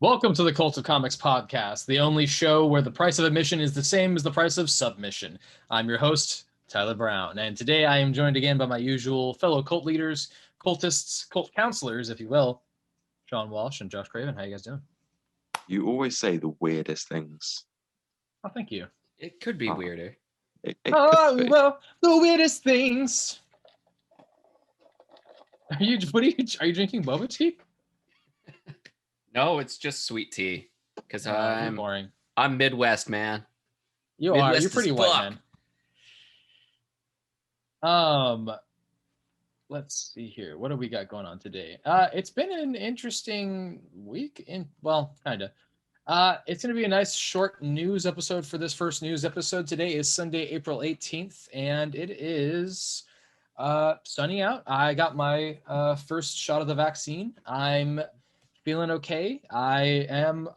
Welcome to the Cult of Comics podcast, the only show where the price of admission is the same as the price of submission. I'm your host, Tyler Brown, and today I am joined again by my usual fellow cult leaders, cultists, cult counselors, if you will, Sean Walsh and Josh Craven. How you guys doing? You always say the weirdest things. Oh, thank you. It could be weirder. It could be. Well, the weirdest things. Are you drinking boba tea? No, it's just sweet tea. Because You're boring. I'm Midwest, man. You're pretty white, man. Let's see here. What do we got going on today? It's been an interesting week. Kinda. It's going to be a nice short news episode for this first news episode. Today is Sunday, April 18th, and it is sunny out. I got my first shot of the vaccine. I'm feeling okay. I am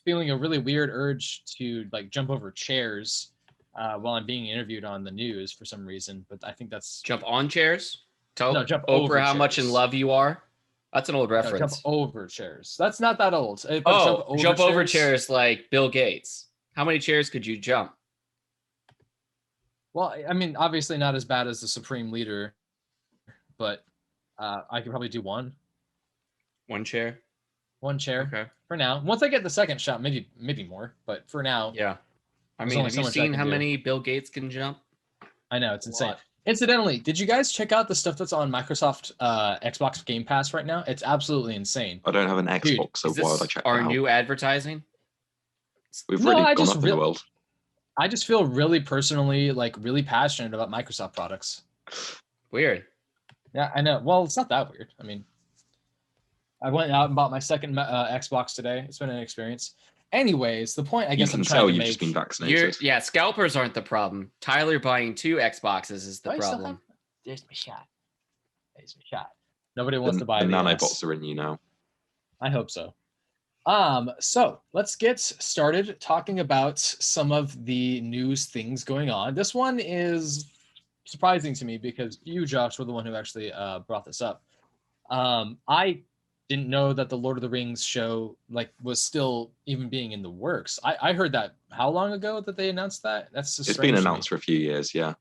feeling a really weird urge to jump over chairs while I'm being interviewed on the news for some reason, but I think that's jump on chairs. No, jump over over how chairs. Much in love you are. That's an old reference. No, jump over chairs. That's not that old. Jump over chairs like Bill Gates. How many chairs could you jump? Well, I mean, obviously not as bad as the Supreme Leader, but I could probably do one. One chair. Okay. For now. Once I get the second shot, maybe more. But for now, yeah. I mean, have you seen how many Bill Gates can jump? I know, it's insane. Incidentally, did you guys check out the stuff that's on Microsoft Xbox Game Pass right now? It's absolutely insane. I don't have an Xbox, so why would I check that out? Our new advertising? We've really gone up in the world. I just feel really personally, really passionate about Microsoft products. Weird. Yeah, I know. Well, it's not that weird. I mean, I went out and bought my second Xbox today. It's been an experience. Anyways, the point I guess I'm trying to make. You've just been vaccinated. Scalpers aren't the problem. Tyler buying 2 Xboxes is the problem. There's my shot. Nobody wants to buy the the nanobots are in you now. I hope so. So let's get started talking about some of the news things going on. This one is surprising to me because you, Josh, were the one who actually brought this up. I didn't know that the Lord of the Rings show was still even being in the works. I heard that how long ago that they announced that? That's just it's been announced for a few years, yeah.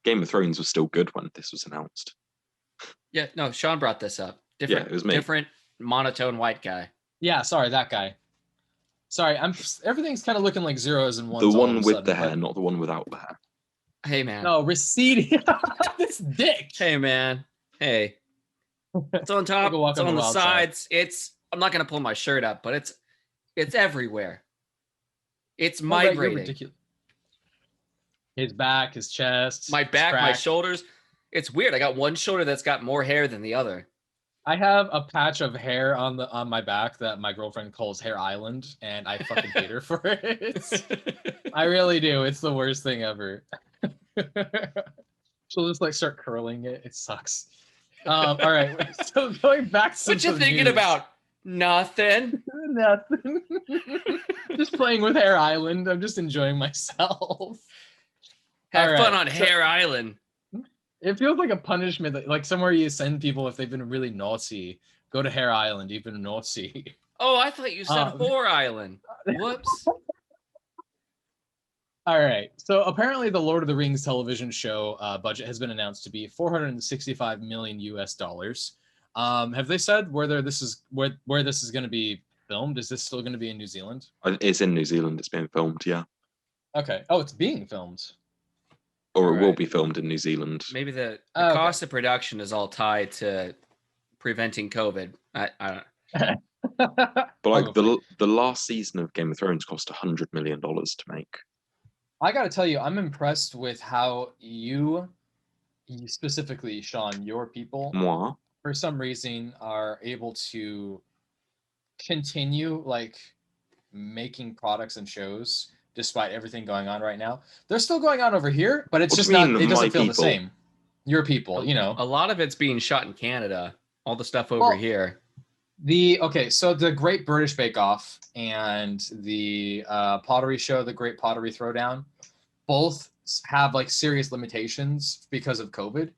Game of Thrones was still good when this was announced. Yeah, no, Sean brought this up. It was me. Different monotone white guy. Yeah, sorry, that guy. Sorry, everything's kind of looking like zeros and ones. The one with the hair, not the one without the hair. Hey, man. No, receding. This dick. Hey, man. Hey. It's on top. It's on the sides. I'm not gonna pull my shirt up, but it's everywhere. It's migrating. His back, his chest, my back, my shoulders. It's weird. I got one shoulder that's got more hair than the other. I have a patch of hair on my back that my girlfriend calls Hair Island, and I fucking hate her for it. I really do. It's the worst thing ever. She'll just start curling it. It sucks. All right. So going back to what you thinking about? Nothing. Nothing. Just playing with Hair Island. I'm just enjoying myself. Have fun on Hair Island. It feels like a punishment, like somewhere you send people if they've been really naughty. Go to Hair Island, even naughty. Oh, I thought you said Whore Island. Whoops. All right. So apparently the Lord of the Rings television show budget has been announced to be $465 million US. Have they said where this is going to be filmed? Is this still going to be in New Zealand? It's in New Zealand. It's being filmed, yeah. Okay. Oh, it's being filmed. Or it will be filmed in New Zealand. Maybe the cost of production is all tied to preventing COVID. I don't. But the last season of Game of Thrones cost $100 million to make. I got to tell you, I'm impressed with how you specifically, Sean, your people, Moi? For some reason, are able to continue making products and shows despite everything going on right now. They're still going on over here, but it's just not. It doesn't feel the same. Your people, A lot of it's being shot in Canada. All the stuff over here. So the Great British Bake Off and the pottery show, the Great Pottery Throwdown, both have serious limitations because of COVID,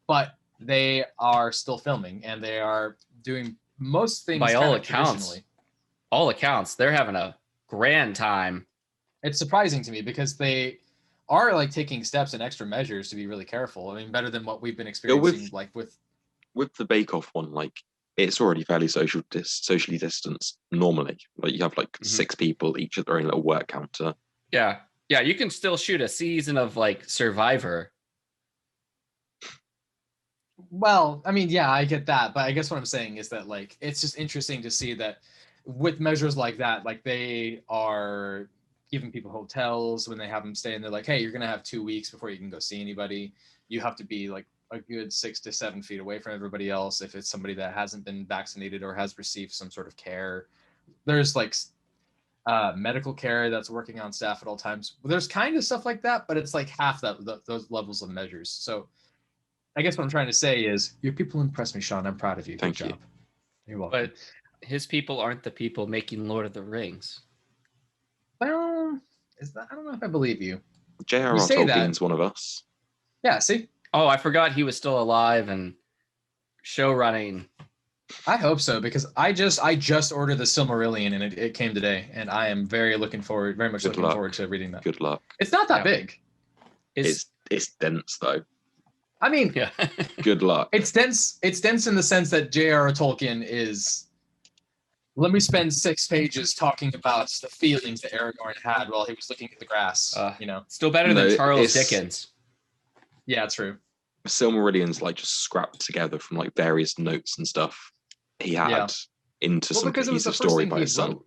but they are still filming and they are doing most things, by all accounts, they're having a grand time. It's surprising to me because they are like taking steps and extra measures to be really careful. I mean, better than what we've been experiencing, with the Bake Off one. Like, it's already fairly socially distanced normally. Like, you have like 6 people each at their own little work counter. Yeah, you can still shoot a season of like Survivor. Well, I mean, yeah, I get that, but I guess what I'm saying is that like it's just interesting to see that with measures like that, like they are giving people hotels when they have them stay, and they're like, hey, you're gonna have 2 weeks before you can go see anybody. You have to be like a good 6 to 7 feet away from everybody else if it's somebody that hasn't been vaccinated or has received some sort of care. There's like medical care that's working on staff at all times. There's kind of stuff like that, but it's like half those levels of measures. So I guess what I'm trying to say is your people impress me, Sean. I'm proud of you. Good job. You're welcome. But his people aren't the people making Lord of the Rings. Well, I don't know if I believe you. J.R.R. Tolkien's one of us. Yeah, see? Oh, I forgot he was still alive and show running. I hope so, because I just ordered the Silmarillion and it came today, and I am very much looking forward to reading that. Good luck. It's not that big. It's dense though. I mean, yeah. Good luck. It's dense. It's dense in the sense that J.R.R. Tolkien is. Let me spend 6 pages talking about the feelings that Aragorn had while he was looking at the grass. Still better than Charles Dickens. Yeah, true. Silmarillion's like just scrapped together from like various notes and stuff he had into some piece of story by his son.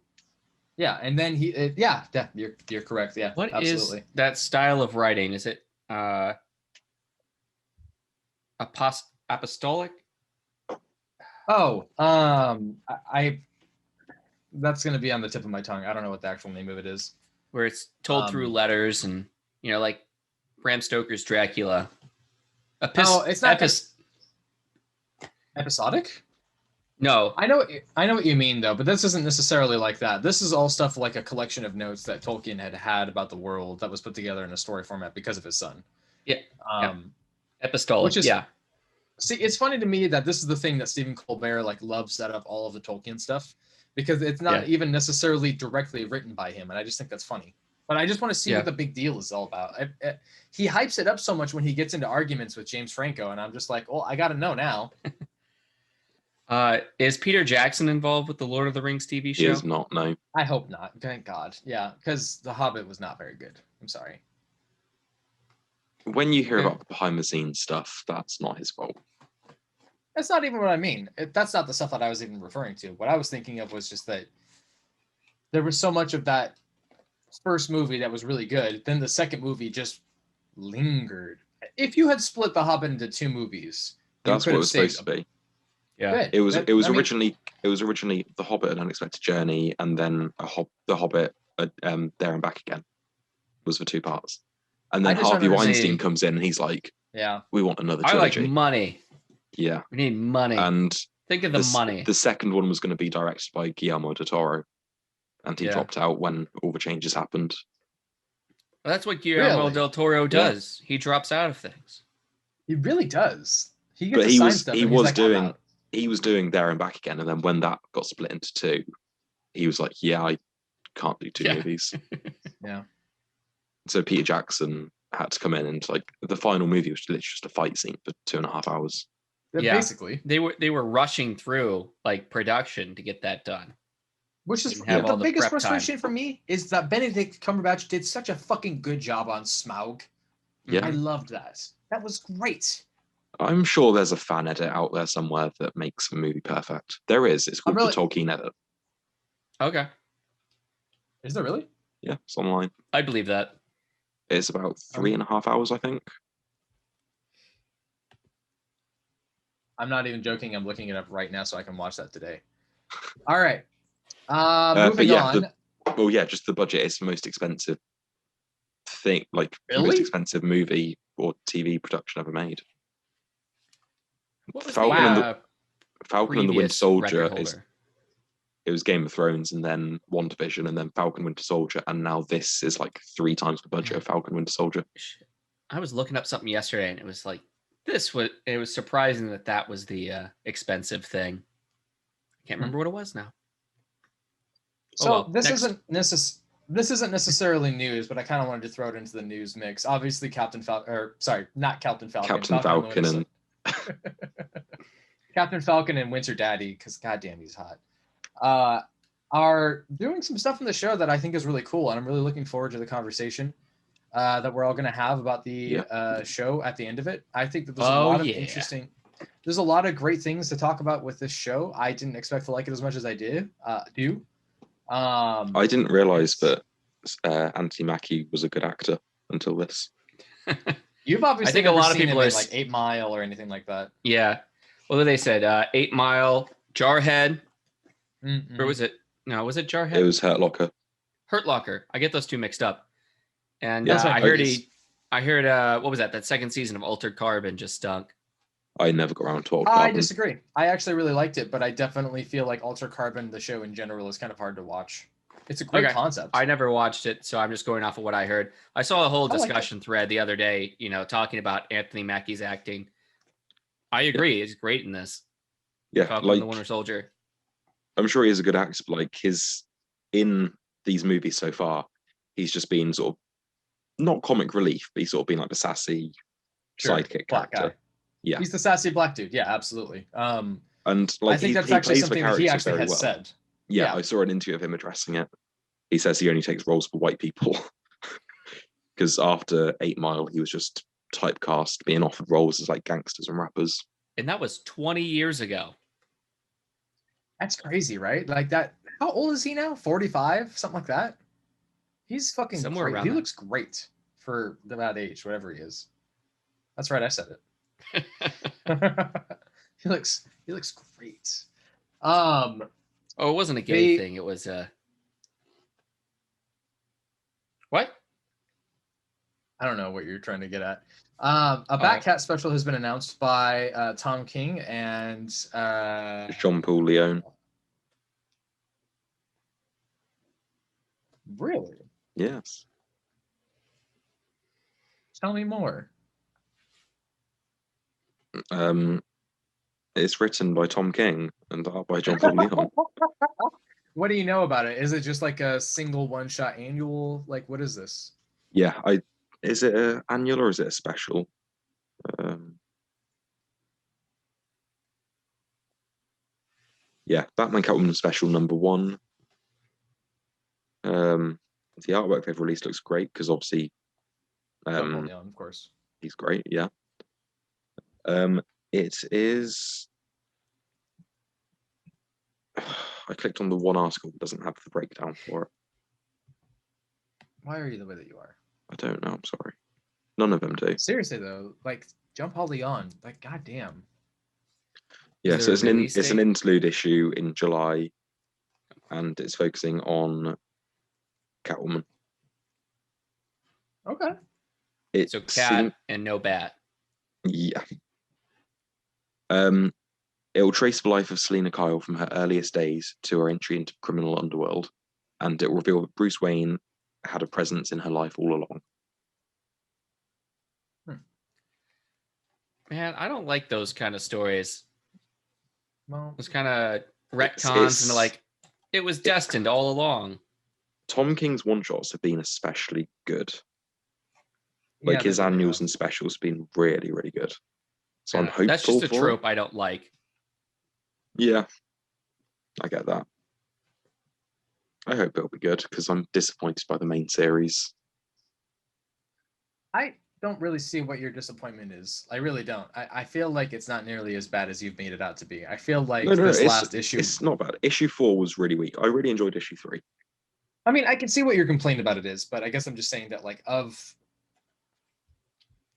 Yeah, and then you're correct. Yeah, what absolutely. Is that style of writing? Is it apostolic? Oh, that's going to be on the tip of my tongue. I don't know what the actual name of it is. Where it's told through letters and, like Bram Stoker's Dracula. It's not episodic? No. I know what you mean, though, but this isn't necessarily like that. This is all stuff like a collection of notes that Tolkien had about the world that was put together in a story format because of his son. Yeah. Epistolic, See, it's funny to me that this is the thing that Stephen Colbert loves out of all of the Tolkien stuff, because it's not even necessarily directly written by him, and I just think that's funny. But I just want to see what the big deal is all about. He hypes it up so much when he gets into arguments with James Franco, and I'm just like, well, I got to know now. Is Peter Jackson involved with the Lord of the Rings TV show? He is not, no. I hope not. Thank God. Yeah, because The Hobbit was not very good. I'm sorry. When you hear about the behind-the-scenes stuff, that's not his fault. That's not even what I mean. That's not the stuff that I was even referring to. What I was thinking of was just that there was so much of that first movie that was really good. Then the second movie just lingered. If you had split The Hobbit into 2 movies, that's what it was supposed to be. Yeah, it was originally The Hobbit: An Unexpected Journey, and then The Hobbit There and Back Again was for 2 parts. And then Harvey Weinstein comes in and he's like, "Yeah, we want another trilogy. I like money. Yeah, we need money. And think of the money. The second one was going to be directed by Guillermo del Toro, and he dropped out when all the changes happened. Well, that's what Guillermo del Toro does. Yeah. He drops out of things. He really does. He was doing There and Back Again, and then when that got split into 2, he was like, "Yeah, I can't do 2 movies." Yeah. So Peter Jackson had to come in, and the final movie was literally just a fight scene for 2.5 hours. Yeah, basically. They were rushing through production to get that done. Which is the biggest frustration for me is that Benedict Cumberbatch did such a fucking good job on Smaug. Yeah. I loved that. That was great. I'm sure there's a fan edit out there somewhere that makes a movie perfect. There is. It's called the Tolkien edit. Okay. Is there really? Yeah, it's online. I believe that. It's about 3.5 hours, I think. I'm not even joking. I'm looking it up right now so I can watch that today. All right. Moving on. Just the budget is the most expensive thing, really? The most expensive movie or TV production ever made. Falcon and the Winter Soldier it was Game of Thrones, and then WandaVision, and then Falcon Winter Soldier, and now this is 3 times the budget of Falcon Winter Soldier. I was looking up something yesterday, and it was it was surprising that was the expensive thing. Can't remember what it was now. So this isn't necessarily news, but I kind of wanted to throw it into the news mix. Obviously, Captain Falcon and Captain Falcon and Winter Daddy, because goddamn, he's hot. Are doing some stuff in the show that I think is really cool, and I'm really looking forward to the conversation that we're all going to have about the show at the end of it. I think that there's a lot of interesting. There's a lot of great things to talk about with this show. I didn't expect to like it as much as I do. I didn't realize that Anthony Mackie was a good actor until this. You've obviously, I think a lot of people are like 8 Mile or anything like that. Yeah. Well, they said 8 Mile, Jarhead. Or was it? No, was it Jarhead? It was Hurt Locker. Hurt Locker. I get those two mixed up. And I heard what was that? That second season of Altered Carbon just stunk. I never got around to Altered Carbon. I disagree. I actually really liked it, but I definitely feel like Altered Carbon, the show in general, is kind of hard to watch. It's a great concept. I never watched it, so I'm just going off of what I heard. I saw a whole discussion thread the other day, talking about Anthony Mackie's acting. I agree. He's great in this. Yeah, Falcon the Winter Soldier. I'm sure he is a good actor, but in these movies so far, he's just been sort of not comic relief, but he's sort of been like the sassy sidekick black character. Guy. Yeah, he's the sassy black dude. Yeah, absolutely. And I think that's actually something that he actually has said. Yeah, I saw an interview of him addressing it. He says he only takes roles for white people because after 8 Mile, he was just typecast, being offered roles as like gangsters and rappers. And that was 20 years ago. That's crazy, right? Like that. How old is he now? 45, something like that. He's fucking somewhere great. He looks great for that age, whatever he is. That's right. I said it. He looks great. It wasn't a gay thing. It was what? I don't know what you're trying to get at. A Batcat special has been announced by Tom King and Jean-Paul Leon. Really? Yes. Tell me more. It's written by Tom King and art by Jean-Paul Leon. What do you know about it? Is it just like a single one-shot annual? Like, what is this? Yeah, is it an annual or is it a special? Yeah, Batman Catwoman special #1. The artwork they've released looks great because obviously, Leon, of course, he's great. Yeah. It is. I clicked on the one article that doesn't have the breakdown for it. Why are you the way that you are? I don't know. I'm sorry. None of them do. Seriously though, like Jean-Paul Leon, like goddamn. Yeah, so it's an interlude issue in July, and it's focusing on Catwoman. Okay. So cat and no bat. Yeah. It will trace the life of Selena Kyle from her earliest days to her entry into criminal underworld, and it will reveal that Bruce Wayne had a presence in her life all along. Man, I don't like those kind of stories. Well, those kind of retcons and like it was destined all along. Tom King's one-shots have been especially good. Like his annuals and specials have been really, really good. So I'm hopeful. That's just a trope I don't like. Yeah, I get that. I hope it'll be good because I'm disappointed by the main series. I don't really see what your disappointment is. I really don't. I feel like it's not nearly as bad as you've made it out to be. I feel like this last issue... It's not bad. Issue 4 was really weak. I really enjoyed issue 3. I mean, I can see what your complaint about it is, but I guess I'm just saying that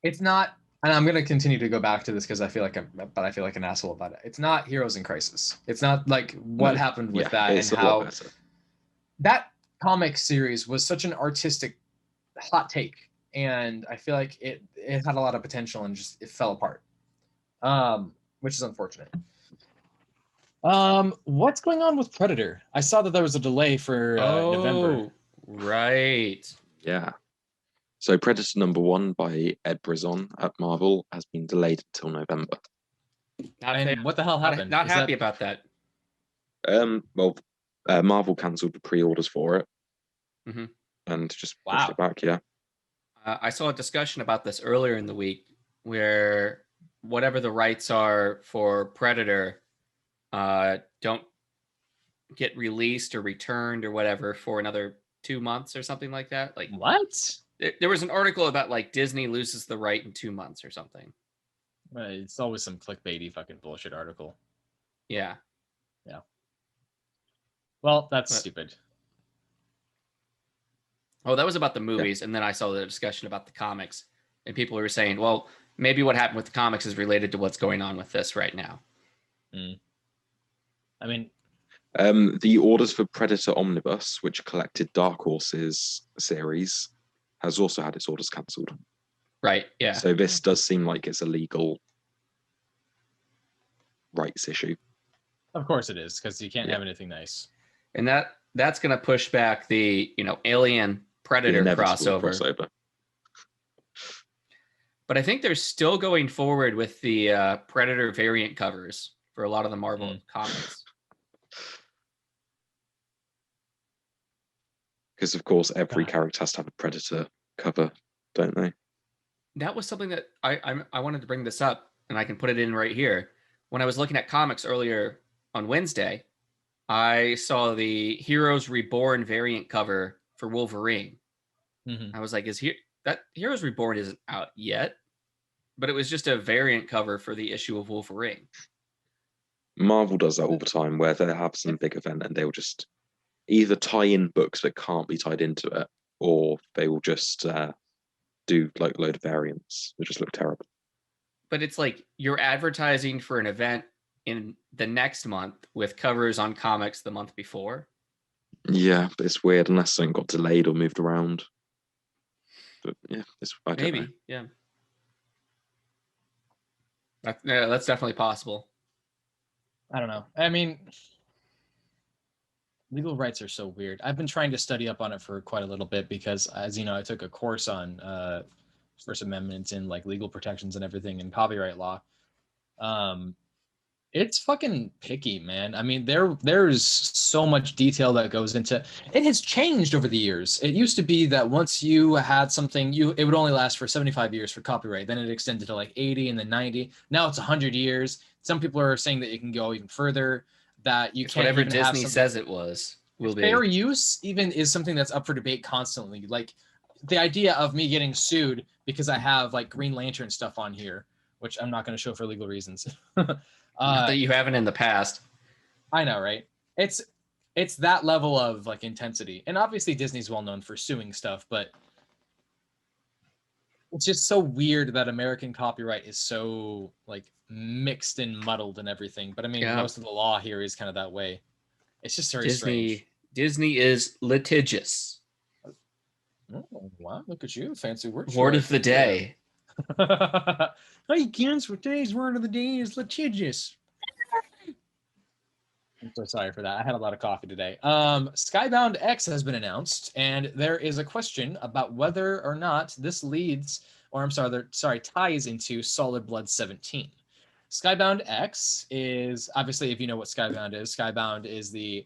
it's not, and I'm going to continue to go back to this because I feel like an asshole about it. It's not Heroes in Crisis. It's not like what happened with that and how that comic series was such an artistic hot take. And I feel like it had a lot of potential and just it fell apart, which is unfortunate. What's going on with Predator? I saw that there was a delay for November. Right. Yeah. So Predator #1 by Ed Brisson at Marvel has been delayed until November. And what the hell happened? Not happy about that. Marvel cancelled the pre-orders for it, and just pushed it back. Yeah, I saw a discussion about this earlier in the week, where whatever the rights are for Predator, don't get released or returned or whatever for another 2 months or something like that. Like what? There was an article about like Disney loses the right in 2 months or something. It's always some clickbaity fucking bullshit article. Yeah. Well, that's stupid. Oh, that was about the movies, and then I saw the discussion about the comics, and people were saying, well, maybe what happened with the comics is related to what's going on with this right now. I mean, the orders for Predator Omnibus, which collected Dark Horse's series, has also had its orders cancelled. Right, yeah. So this does seem like it's a legal rights issue. Of course it is, because you can't have anything nice. And that's going to push back the, Alien Predator crossover. But I think they're still going forward with the Predator variant covers for a lot of the Marvel comics. Because, of course, every character has to have a Predator cover, don't they? That was something that I wanted to bring this up, and I can put it in right here. When I was looking at comics earlier on Wednesday, I saw the Heroes Reborn variant cover for Wolverine. I was like, that Heroes Reborn isn't out yet, but it was just a variant cover for the issue of Wolverine. Marvel does that all the time, where they have some big event and they'll just either tie in books that can't be tied into it, or they will just do like a load of variants that just look terrible. But it's like you're advertising for an event in the next month with covers on comics the month before. Yeah, but it's weird unless something got delayed or moved around. But yeah, I don't know. Yeah. That's definitely possible. I don't know. I mean, legal rights are so weird. I've been trying to study up on it for quite a little bit because, as you know, I took a course on First Amendment and like legal protections and everything in copyright law. It's fucking picky, man. I mean, there's so much detail that goes into it. Has changed over the years. It used to be that once you had something, it would only last for 75 years for copyright. Then it extended to like 80 and then 90. Now it's 100 years. Some people are saying that you can go even further. That you can't. Whatever Disney says it was will be. Fair use even is something that's up for debate constantly. Like the idea of me getting sued because I have like Green Lantern stuff on here, which I'm not going to show for legal reasons. Not that you haven't in the past. I know, right? It's that level of like intensity, and obviously Disney's well known for suing stuff, but it's just so weird that American copyright is so like mixed and muddled and everything. But I mean, most of the law here is kind of that way. It's just very strange. Disney is litigious. Oh, wow, look at you, fancy word. Word of the day. Hey kids, for today's word of the day is litigious. I'm so sorry for that. I had a lot of coffee today. Skybound X has been announced, and there is a question about whether or not this ties into Solid Blood 17. Skybound X is, obviously, if you know what Skybound is the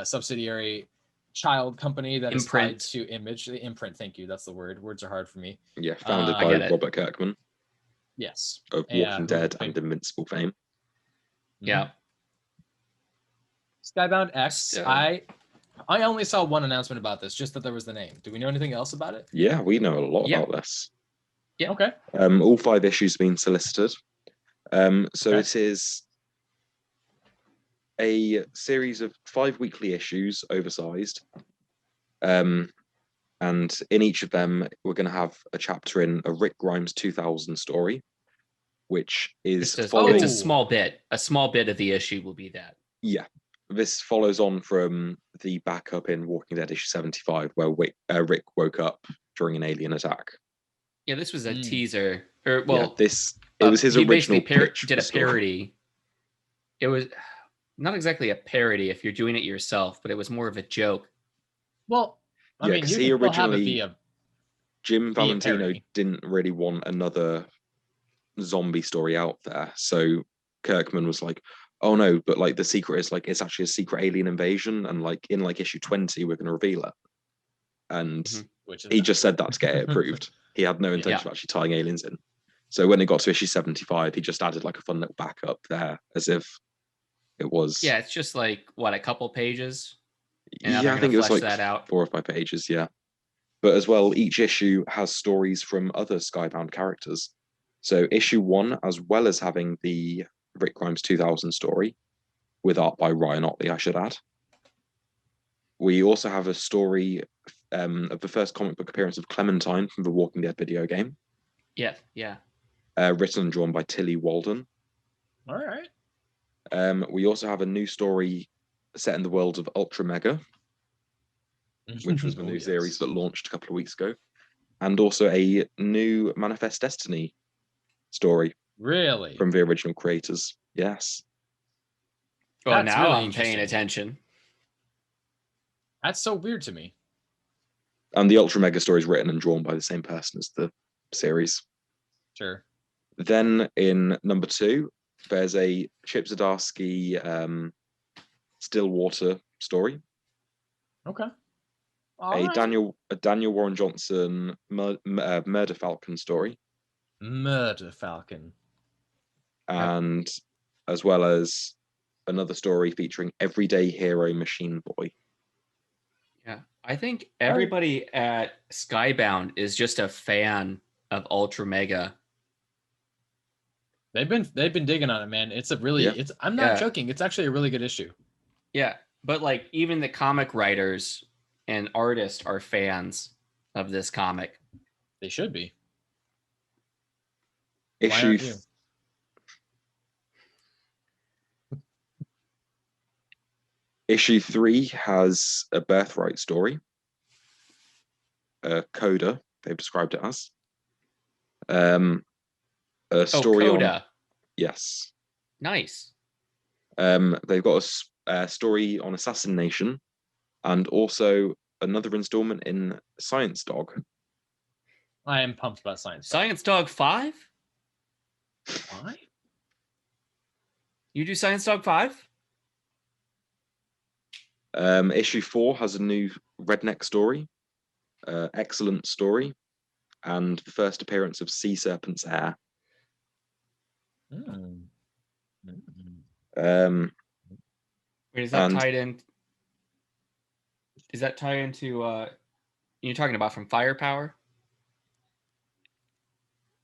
subsidiary child company that is tied to Image. The Imprint, thank you. That's the word. Words are hard for me. Yeah, founded by Robert Kirkman. Yes. Of Walking Dead and Invincible fame. Yeah. Skybound X. I only saw one announcement about this, just that there was the name. Do we know anything else about it? Yeah, we know a lot about this. Yeah. Okay. All 5 issues have been solicited. It is a series of 5 weekly issues, oversized. And in each of them, we're going to have a chapter in a Rick Grimes 2000 story, which is it's a small bit. A small bit of the issue will be that. Yeah. This follows on from the backup in Walking Dead issue 75, where Rick woke up during an alien attack. Yeah, this was a teaser. It was his original pitch. Did a parody. It was not exactly a parody if you're doing it yourself, but it was more of a joke. Well, I mean, he originally, Jim Valentino didn't really want another zombie story out there. So Kirkman was like, oh no, but like the secret is like it's actually a secret alien invasion, and like in like issue 20 we're going to reveal it. And he just said that to get it approved. He had no intention of actually tying aliens in. So when it got to issue 75, he just added like a fun little backup there, as if it was. Yeah, it's just like what, a couple pages. And yeah, I think it was like that out. 4 or 5 pages. Yeah, but as well, each issue has stories from other Skybound characters. So issue 1, as well as having the Rick Grimes 2000 story with art by Ryan Ottley, I should add. We also have a story of the first comic book appearance of Clementine from the Walking Dead video game. Yeah, yeah. Written and drawn by Tilly Walden. All right. We also have a new story set in the world of Ultra Mega, which was the new series that launched a couple of weeks ago. And also a new Manifest Destiny story. Really? From the original creators. Yes. Well, that's now really I'm paying attention. That's so weird to me. And the Ultra Mega story is written and drawn by the same person as the series. Sure. Then in number 2, there's a Chip Zdarsky Stillwater story. Okay. Daniel Warren Johnson Murder Falcon story. Murder Falcon. And as well as another story featuring Everyday Hero Machine Boy. Yeah, I think everybody at Skybound is just a fan of Ultra Mega. They've been digging on it, man. It's a really I'm not joking. It's actually a really good issue. Yeah, but like even the comic writers and artists are fans of this comic. They should be. Issue 3 has a Birthright story. Coda, they've described it as. A story Coda. On... Yes. Nice. They've got a story on assassination and also another installment in Science Dog. I am pumped about Science Dog. Science Dog 5? Why? You do Science Dog 5? Issue 4 has a new Redneck story, excellent story, and the first appearance of Sea Serpent's heir. Wait, is that tied in? Is that tied into? You're talking about from Firepower?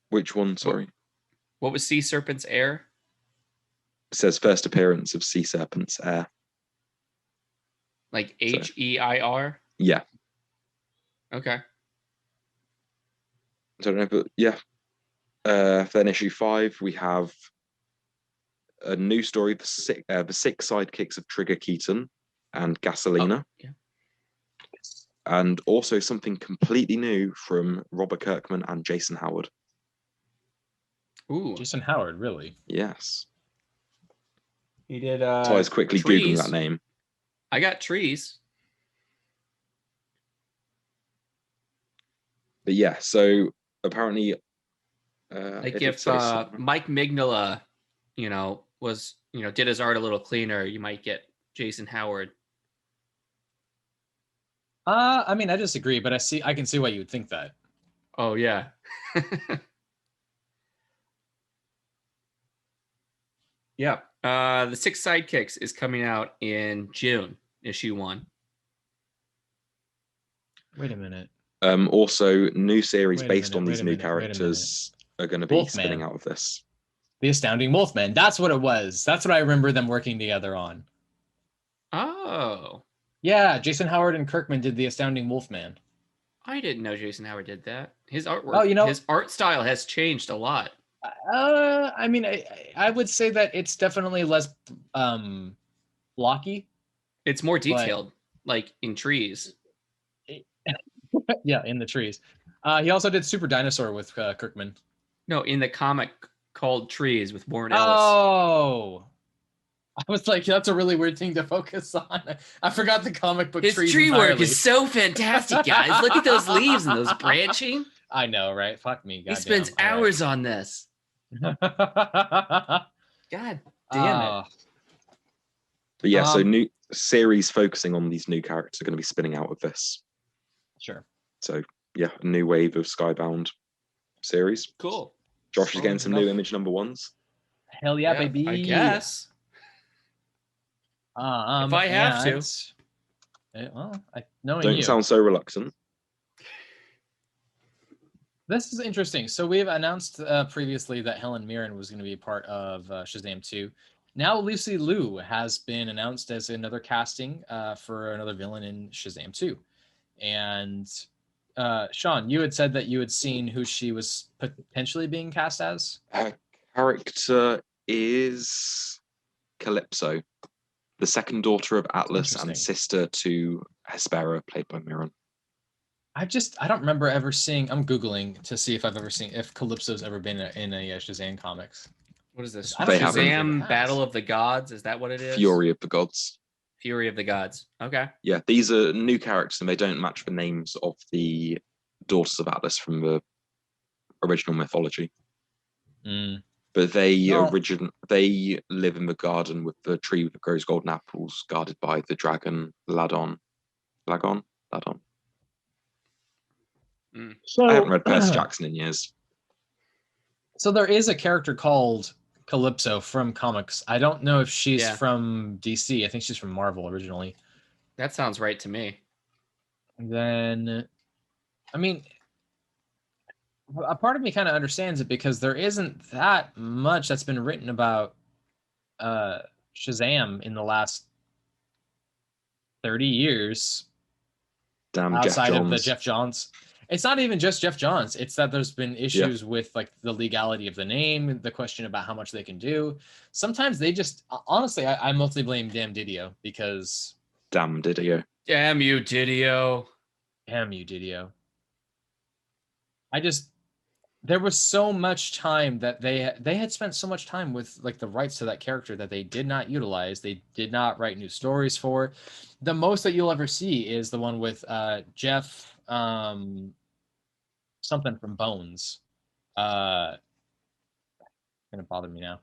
Which one? Sorry. What was Sea Serpent's heir? It says first appearance of Sea Serpent's heir. Like H-E-I-R? Yeah. Okay. I don't know, but yeah. Then issue 5, we have a new story, the six sidekicks of Trigger Keaton and Gasolina. Oh, yeah. And also something completely new from Robert Kirkman and Jason Howard. Ooh. Jason Howard, really? Yes. He did so I was quickly Googling that name. I got Trees. But yeah, so apparently like if Mike Mignola, was did his art a little cleaner, you might get Jason Howard. I mean, I disagree, but I can see why you would think that. Oh yeah. Yeah. The Six Sidekicks is coming out in June, issue 1. Wait a minute. Also, new series based on these new characters are going to be spinning out of this. The Astounding Wolfman. That's what it was. That's what I remember them working together on. Oh. Yeah, Jason Howard and Kirkman did The Astounding Wolfman. I didn't know Jason Howard did that. His artwork, his art style has changed a lot. I mean, I would say that it's definitely less blocky. It's more detailed, like in Trees. Yeah, in the Trees. He also did Super Dinosaur with Kirkman. No, in the comic called Trees with Warren Ellis. Oh, I was like, that's a really weird thing to focus on. I forgot the comic book. His tree work is so fantastic, guys. Look at those leaves and those branching. I know, right? Fuck me. He spends hours on this. God damn it. But yeah, so new series focusing on these new characters are going to be spinning out of this. Sure. So yeah, a new wave of Skybound series. Cool. Josh is getting some new Image number ones. Hell yeah, baby! I guess. If I have to. Well, knowing Don't you, sound so reluctant. This is interesting. So we've announced previously that Helen Mirren was going to be part of Shazam 2. Now Lucy Liu has been announced as another casting for another villain in Shazam 2. And Sean, you had said that you had seen who she was potentially being cast as. Her character is Calypso, the second daughter of Atlas and sister to Hespera, played by Mirren. I don't remember ever seeing. I'm Googling to see if I've ever seen if Calypso's ever been in a Shazam comics. What is this? Shazam Battle of the Gods? Is that what it is? Fury of the Gods. Fury of the Gods. Okay. Yeah, these are new characters and they don't match the names of the daughters of Atlas from the original mythology. But they they live in the garden with the tree that grows golden apples, guarded by the dragon Ladon. So, I haven't read Percy Jackson in years. So there is a character called Calypso from comics. I don't know if she's from DC. I think she's from Marvel originally. That sounds right to me. And then, I mean, a part of me kind of understands it because there isn't that much that's been written about Shazam in the last 30 years. Damn, outside of the Jeff Johns. It's not even just Jeff Johns. It's that there's been issues with like the legality of the name, the question about how much they can do. Sometimes they just, honestly, I mostly blame Damn Didio because. Damn Didio. Damn you, Didio. Damn you, Didio. There was so much time that they had spent so much time with like the rights to that character that they did not utilize. They did not write new stories for. The most that you'll ever see is the one with Jeff something from Bones. Gonna bother me now.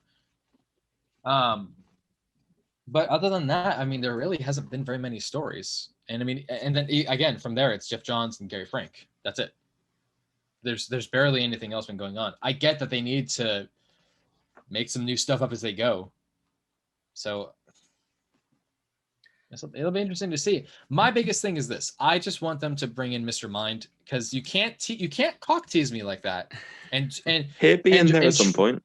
But other than that, I mean, there really hasn't been very many stories. And I mean, and then again from there, it's Jeff Johns and Gary Frank. That's it. There's barely anything else been going on. I get that they need to make some new stuff up as they go. So it'll be interesting to see. My biggest thing is this. I just want them to bring in Mr. Mind because you can't cock tease me like that. And he'll be in there at some point.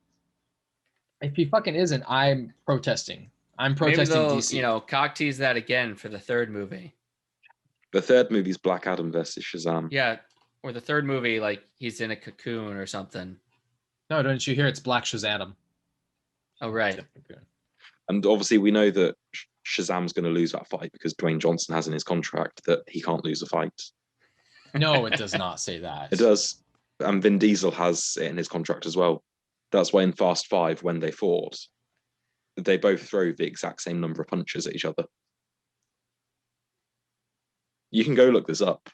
If he fucking isn't, I'm protesting. I'm protesting. Maybe they'll, DC. Cock tease that again for the third movie. The third movie is Black Adam versus Shazam. Yeah. Or the third movie, like he's in a cocoon or something. No, don't you hear? It's Black Shazam. Oh, right. And obviously we know that Shazam's going to lose that fight because Dwayne Johnson has in his contract that he can't lose a fight. No, it does not say that. It does. And Vin Diesel has it in his contract as well. That's why in Fast 5, when they fought, they both throw the exact same number of punches at each other. You can go look this up.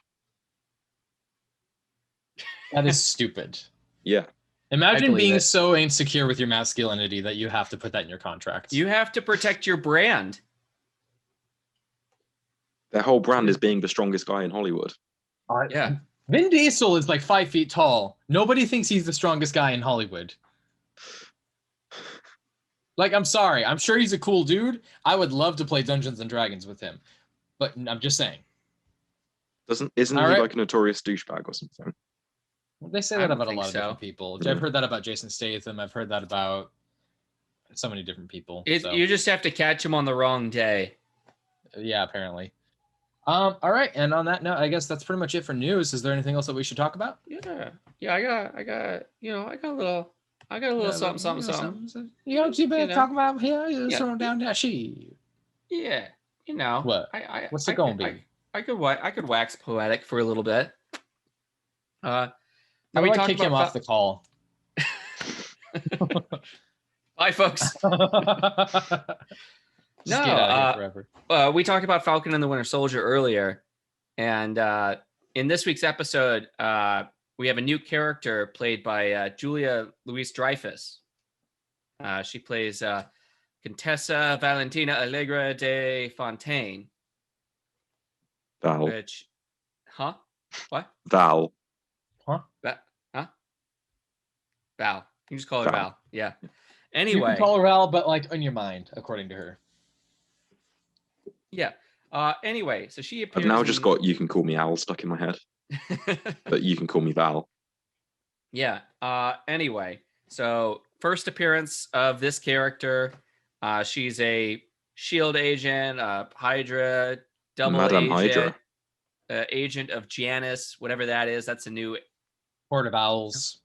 That is stupid. Yeah. Imagine being so insecure with your masculinity that you have to put that in your contract. You have to protect your brand. Their whole brand is being the strongest guy in Hollywood. Yeah. Vin Diesel is like 5 feet tall. Nobody thinks he's the strongest guy in Hollywood. Like, I'm sorry. I'm sure he's a cool dude. I would love to play Dungeons and Dragons with him. But I'm just saying. Isn't he like a notorious douchebag or something? They say that about a lot of different people. I've heard that about Jason Statham. I've heard that about so many different people. You just have to catch him on the wrong day. Yeah, apparently. All right, and on that note, I guess that's pretty much it for news. Is there anything else that we should talk about? Yeah. I got a little something. You better talk about here. Throw down that shit. Yeah. What? What's it gonna be? I could wax poetic for a little bit. How do I kick him off the call? Bye, folks. We talked about Falcon and the Winter Soldier earlier, and in this week's episode, we have a new character played by Julia Louis-Dreyfus. She plays Contessa Valentina Allegra de Fontaine. Val. Which, huh? What? Val. Huh? Huh? Val. You can just call her Val. Yeah. Anyway. You can call her Val, but like in your mind, according to her. Yeah. Anyway, so she appears. I've now just got "you can call me Al" stuck in my head, but you can call me Val. Yeah. Anyway, so first appearance of this character. She's a Shield agent, Hydra, double Madame agent, Hydra. Agent of Janus, whatever that is. That's a new Court of Owls.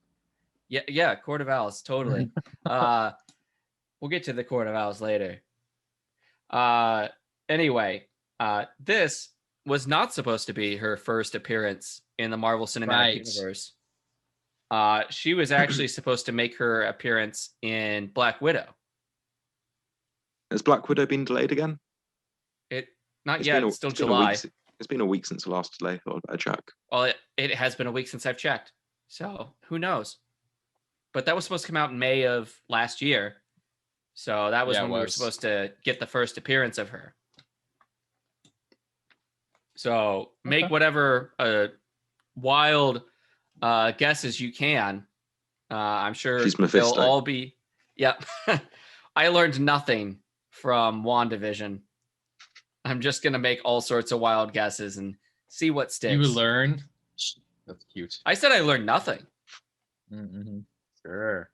Yeah, Court of Owls, totally. We'll get to the Court of Owls later. Anyway, this was not supposed to be her first appearance in the Marvel Cinematic Universe. She was actually supposed to make her appearance in Black Widow. Has Black Widow been delayed again? Not yet. It's still July. It's been a week since the last delay. I better check. Well, it has been a week since I've checked. So who knows? But that was supposed to come out in May of last year. So that was when we were supposed to get the first appearance of her. So make whatever wild guesses you can. I'm sure they'll all be. Yep. I learned nothing from WandaVision. I'm just going to make all sorts of wild guesses and see what sticks. You learn? That's cute. I said I learned nothing. Mm-hmm. Sure.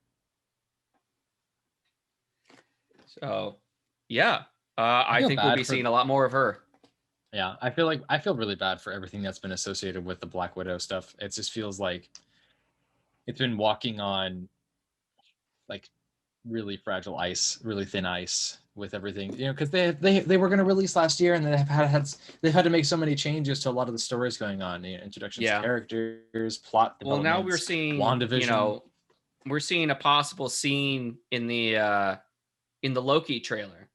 So, yeah. I think we'll be seeing a lot more of her. Yeah, I feel really bad for everything that's been associated with the Black Widow stuff. It just feels like it's been walking on like really fragile ice, really thin ice with everything, because they were going to release last year, and they've had to make so many changes to a lot of the stories going on, introductions to characters, plot developments. Well, now we're seeing WandaVision. We're seeing a possible scene in the Loki trailer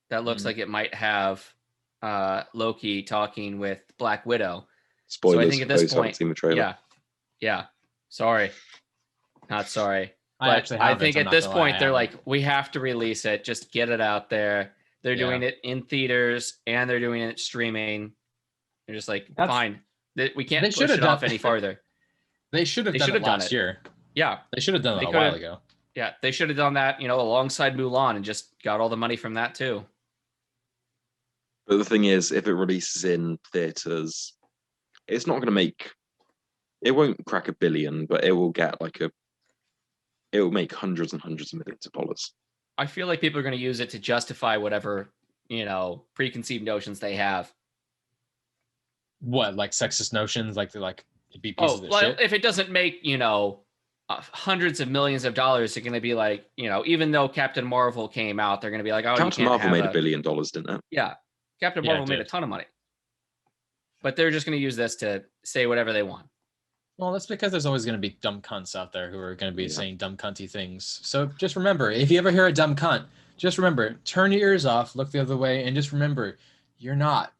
that looks like it might have Loki talking with Black Widow. Spoilers. So I think at this point, seen the trailer. Yeah. Sorry, not sorry. But I think at this point they're like, we have to release it. Just get it out there. They're doing it in theaters and they're doing it streaming. They're just like, fine. We can't push it off any farther. They should have done it last year. Yeah. They should have done it a while ago. Yeah, they should have done that, alongside Mulan and just got all the money from that too. But the thing is, if it releases in theaters, it's not going to it won't crack $1 billion, but it will get it will make hundreds and hundreds of millions of dollars. I feel like people are going to use it to justify whatever, preconceived notions they have. What, like sexist notions, like to be pieces of shit? If it doesn't make, hundreds of millions of dollars, they're going to be like, even though Captain Marvel came out, they're going to be like, oh, Captain Marvel made $1 billion, didn't it? Yeah. Captain Marvel made a ton of money. But they're just going to use this to say whatever they want. Well, that's because there's always going to be dumb cunts out there who are going to be saying dumb cunty things. So just remember, if you ever hear a dumb cunt, just remember, turn your ears off, look the other way, and just remember, you're not.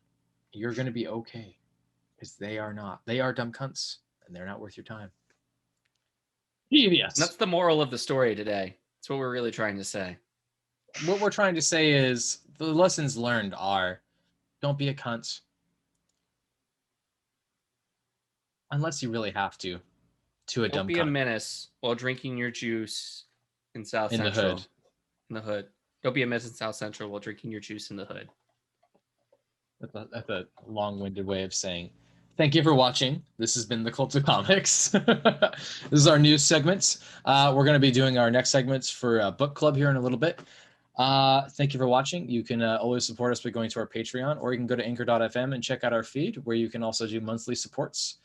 You're going to be okay. Because they are not. They are dumb cunts, and they're not worth your time. Yes. That's the moral of the story today. That's what we're really trying to say. What we're trying to say is the lessons learned are, don't be a cunt. Unless you really have to a dumb cunt. Don't be a menace while drinking your juice in South Central. In the hood. Don't be a menace in South Central while drinking your juice in the hood. That's a long-winded way of saying thank you for watching. This has been the Cult of Comics. This is our news segments. We're going to be doing our next segments for book club here in a little bit. Thank you for watching. You can always support us by going to our Patreon, or you can go to anchor.fm and check out our feed, where you can also do monthly supports.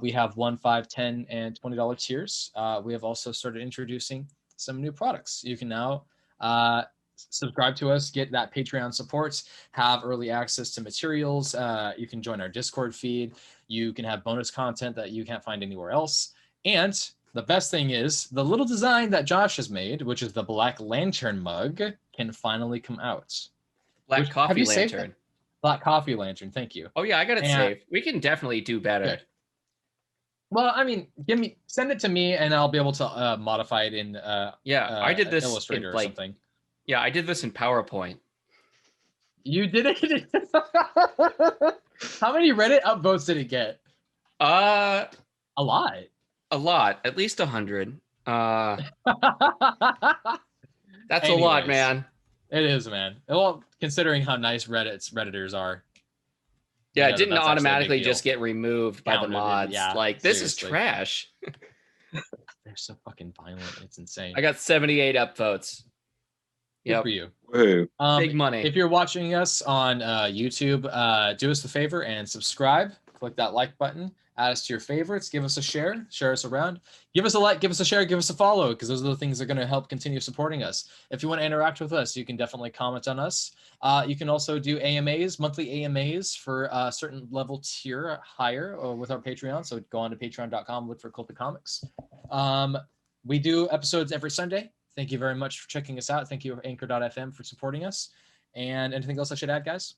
We have $1, $5, $10, and $20 tiers. We have also started introducing some new products. You can now subscribe to us, get that Patreon support, have early access to materials. You can join our Discord feed. You can have bonus content that you can't find anywhere else. And the best thing is the little design that Josh has made, which is the Black Lantern mug, can finally come out. Black Coffee Lantern. Black Coffee Lantern. Thank you. Oh yeah, I got it saved. We can definitely do better. Okay. Well, I mean, send it to me, and I'll be able to modify it in I did this Illustrator or something. Yeah, I did this in PowerPoint. You did it? How many Reddit upvotes did it get? A lot. A lot. At least 100. That's Anyways, a lot, man. It is, man. Well, considering how nice Redditors are. Yeah, it didn't automatically just get removed by the mods. Yeah, like, this is trash. They're so fucking violent. It's insane. I got 78 upvotes. Good for you. Woo. Big money. If you're watching us on YouTube, do us the favor and subscribe. Click that like button. Add us to your favorites. Give us a share. Share us around. Give us a like. Give us a share. Give us a follow, because those are the things that are going to help continue supporting us. If you want to interact with us, you can definitely comment on us. You can also do AMAs, monthly AMAs for a certain level tier higher with our Patreon. So go on to patreon.com, look for Cult of Comics. We do episodes every Sunday. Thank you very much for checking us out. Thank you, Anchor.fm, for supporting us. And anything else I should add, guys?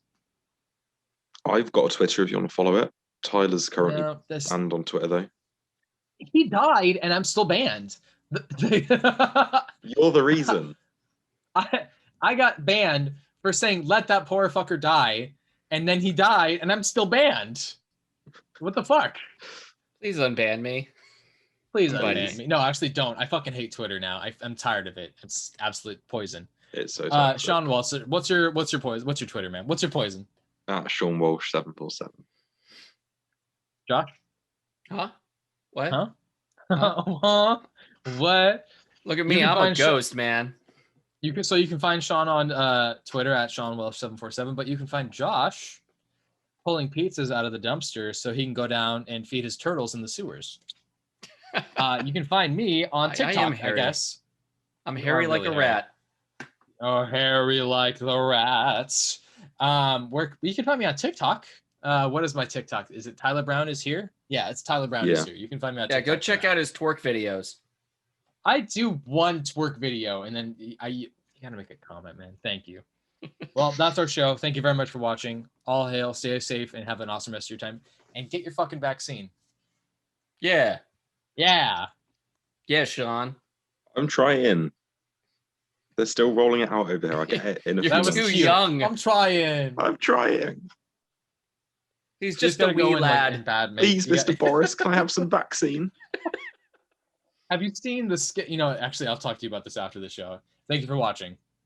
I've got a Twitter if you want to follow it. Tyler's currently banned on Twitter, though. He died, and I'm still banned. You're the reason. I got banned for saying, let that poor fucker die, and then he died, and I'm still banned. What the fuck? Please unban me. Please unban me. No, actually don't. I fucking hate Twitter now. I'm tired of it. It's absolute poison. It's so Sean Walsh, what's your poison? What's your Twitter, man? What's your poison? Sean Walsh 747. Josh? Huh? What? Huh? Huh? What? Look at me, I'm a ghost, man. You can find Sean on Twitter at SeanWelsh747, but you can find Josh pulling pizzas out of the dumpster so he can go down and feed his turtles in the sewers. You can find me on TikTok, I guess. I'm hairy like a rat. Oh, hairy like the rats. You can find me on TikTok. What is my TikTok? Is it Tyler Brown is here? Yeah, it's Tyler Brown is here. You can find me on TikTok. Yeah, go check out his twerk videos. I do one twerk video, and then you gotta make a comment, man. Thank you. Well, that's our show. Thank you very much for watching. All hail, stay safe, and have an awesome rest of your time. And get your fucking vaccine. Yeah. Yeah. Yeah, Sean. I'm trying. They're still rolling it out over there. I get it. You're too young. I'm trying. He's just a wee lad. Please, Mr. Boris, can I have some vaccine? Have you seen the skit? Actually, I'll talk to you about this after the show. Thank you for watching.